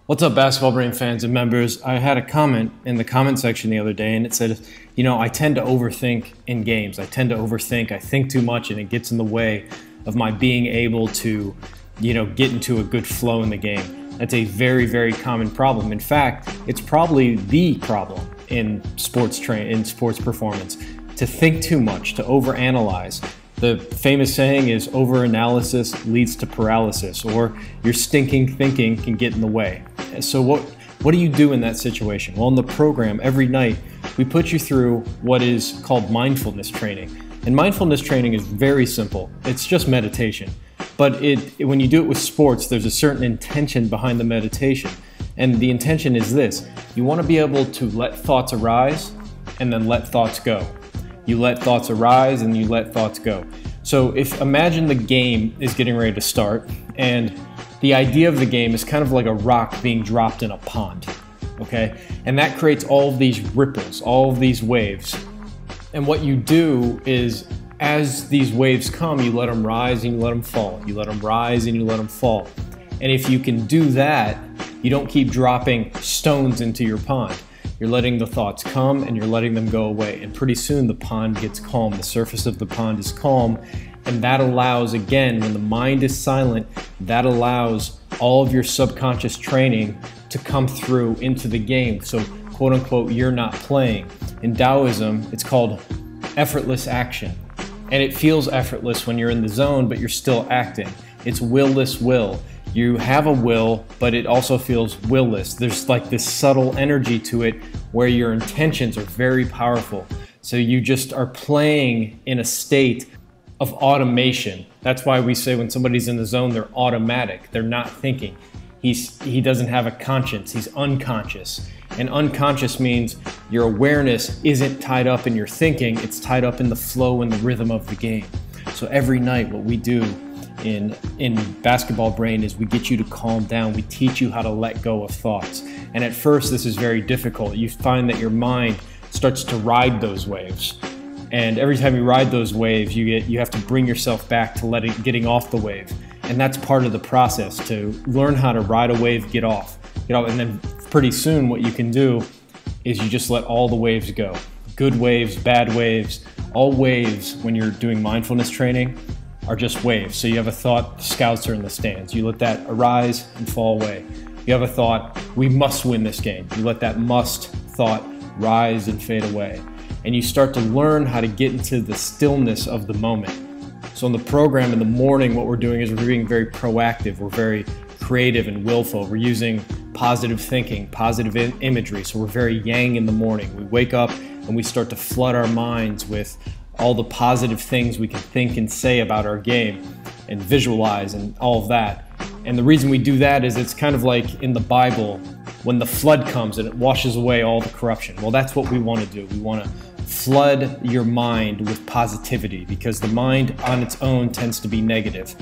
What's up, Basketball Brain fans and members? I had a comment in the comment section the other day, and it said, I tend to overthink in games. I tend to overthink. I think too much, and it gets in the way of my being able to, get into a good flow in the game. That's a very, very common problem. In fact, it's probably the problem in sports performance, to think too much, to overanalyze. The famous saying is overanalysis leads to paralysis, or your stinking thinking can get in the way. So what do you do in that situation? Well, in the program, every night, we put you through what is called mindfulness training. And mindfulness training is very simple. It's just meditation. But when you do it with sports, there's a certain intention behind the meditation. And the intention is this: you want to be able to let thoughts arise and then let thoughts go. You let thoughts arise and you let thoughts go. So imagine the game is getting ready to start, and the idea of the game is kind of like a rock being dropped in a pond, okay? And that creates all of these ripples, all of these waves. And what you do is, as these waves come, you let them rise and you let them fall. You let them rise and you let them fall. And if you can do that, you don't keep dropping stones into your pond. You're letting the thoughts come and you're letting them go away. And pretty soon the pond gets calm. The surface of the pond is calm. And that allows, again, when the mind is silent, that allows all of your subconscious training to come through into the game. So, quote unquote, you're not playing. In Taoism, it's called effortless action. And it feels effortless when you're in the zone, but you're still acting. It's will-less will. You have a will, but it also feels will-less. There's like this subtle energy to it where your intentions are very powerful. So you just are playing in a state of automation. That's why we say when somebody's in the zone, they're automatic. They're not thinking. He doesn't have a conscience. He's unconscious. And unconscious means your awareness isn't tied up in your thinking. It's tied up in the flow and the rhythm of the game. So every night what we do in Basketball Brain is we get you to calm down. We teach you how to let go of thoughts. And at first this is very difficult. You find that your mind starts to ride those waves. And every time you ride those waves, you have to bring yourself back to getting off the wave. And that's part of the process, to learn how to ride a wave, get off. And then pretty soon what you can do is you just let all the waves go. Good waves, bad waves, all waves when you're doing mindfulness training are just waves. So you have a thought, the scouts are in the stands. You let that arise and fall away. You have a thought, we must win this game. You let that must thought rise and fade away. And you start to learn how to get into the stillness of the moment. So in the program in the morning, what we're doing is we're being very proactive. We're very creative and willful. We're using positive thinking, positive imagery. So we're very yang in the morning. We wake up and we start to flood our minds with all the positive things we can think and say about our game and visualize and all of that. And the reason we do that is it's kind of like in the Bible when the flood comes and it washes away all the corruption. Well, that's what we want to do. We want to flood your mind with positivity, because the mind on its own tends to be negative.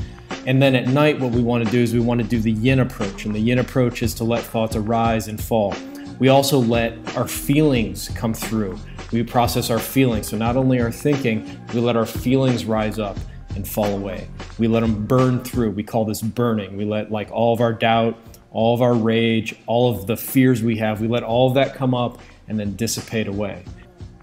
And then at night what we want to do is we want to do the yin approach. And the yin approach is to let thoughts arise and fall. We also let our feelings come through. We process our feelings. So not only our thinking, we let our feelings rise up and fall away. We let them burn through. We call this burning. We let all of our doubt, all of our rage, all of the fears we have, we let all of that come up and then dissipate away.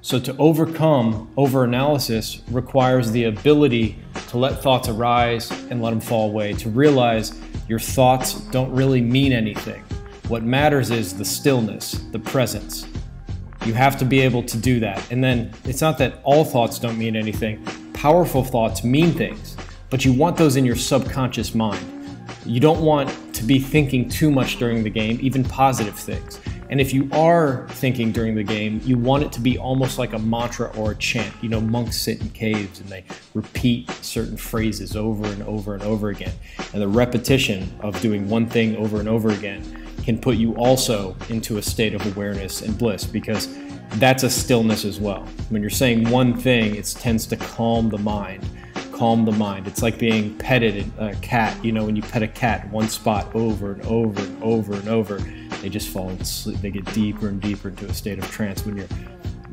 So to overcome overanalysis requires the ability to let thoughts arise and let them fall away, to realize your thoughts don't really mean anything. What matters is the stillness, the presence. You have to be able to do that. And then it's not that all thoughts don't mean anything. Powerful thoughts mean things, but you want those in your subconscious mind. You don't want to be thinking too much during the game, even positive things. And if you are thinking during the game, you want it to be almost like a mantra or a chant. Monks sit in caves and they repeat certain phrases over and over and over again. And the repetition of doing one thing over and over again can put you also into a state of awareness and bliss, because that's a stillness as well. When you're saying one thing, it tends to calm the mind. Calm the mind. It's like being petted a cat. When you pet a cat in one spot over and over and over and over, they just fall asleep. They get deeper and deeper into a state of trance. When you're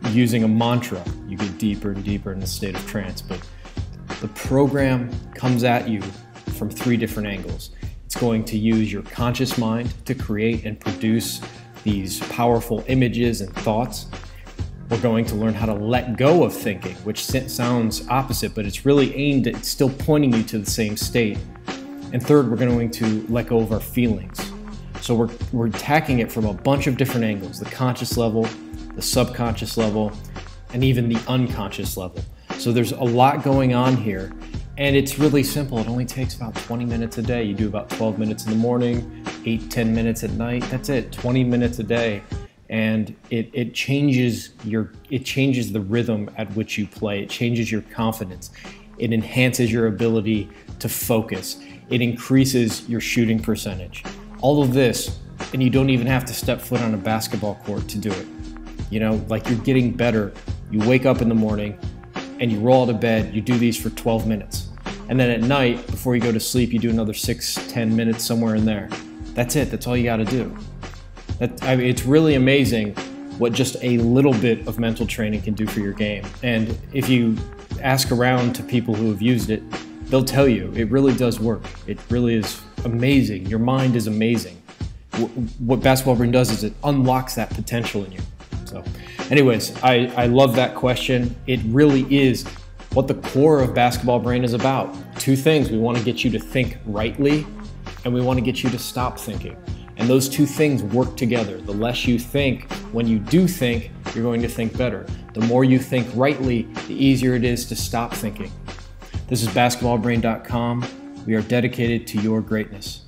using a mantra, you get deeper and deeper in a state of trance. But the program comes at you from 3 different angles. It's going to use your conscious mind to create and produce these powerful images and thoughts. We're going to learn how to let go of thinking, which sounds opposite, but it's really aimed at still pointing you to the same state. And third, we're going to let go of our feelings. So we're attacking it from a bunch of different angles: the conscious level, the subconscious level, and even the unconscious level. So there's a lot going on here, and it's really simple. It only takes about 20 minutes a day. You do about 12 minutes in the morning, 8-10 minutes at night. That's it, 20 minutes a day. And it changes the rhythm at which you play. It changes your confidence. It enhances your ability to focus. It increases your shooting percentage. All of this, and you don't even have to step foot on a basketball court to do it. You know, like, you're getting better. You wake up in the morning and you roll out of bed, you do these for 12 minutes. And then at night, before you go to sleep, you do another 6-10 minutes, somewhere in there. That's it, that's all you gotta do. It's really amazing what just a little bit of mental training can do for your game. And if you ask around to people who have used it, they'll tell you it really does work. It really is amazing. Your mind is amazing. What Basketball Brain does is it unlocks that potential in you. So anyways, I love that question. It really is what the core of Basketball Brain is about. Two things: we want to get you to think rightly, and we want to get you to stop thinking. And those two things work together. The less you think, when you do think, you're going to think better. The more you think rightly, the easier it is to stop thinking. This is basketballbrain.com. We are dedicated to your greatness.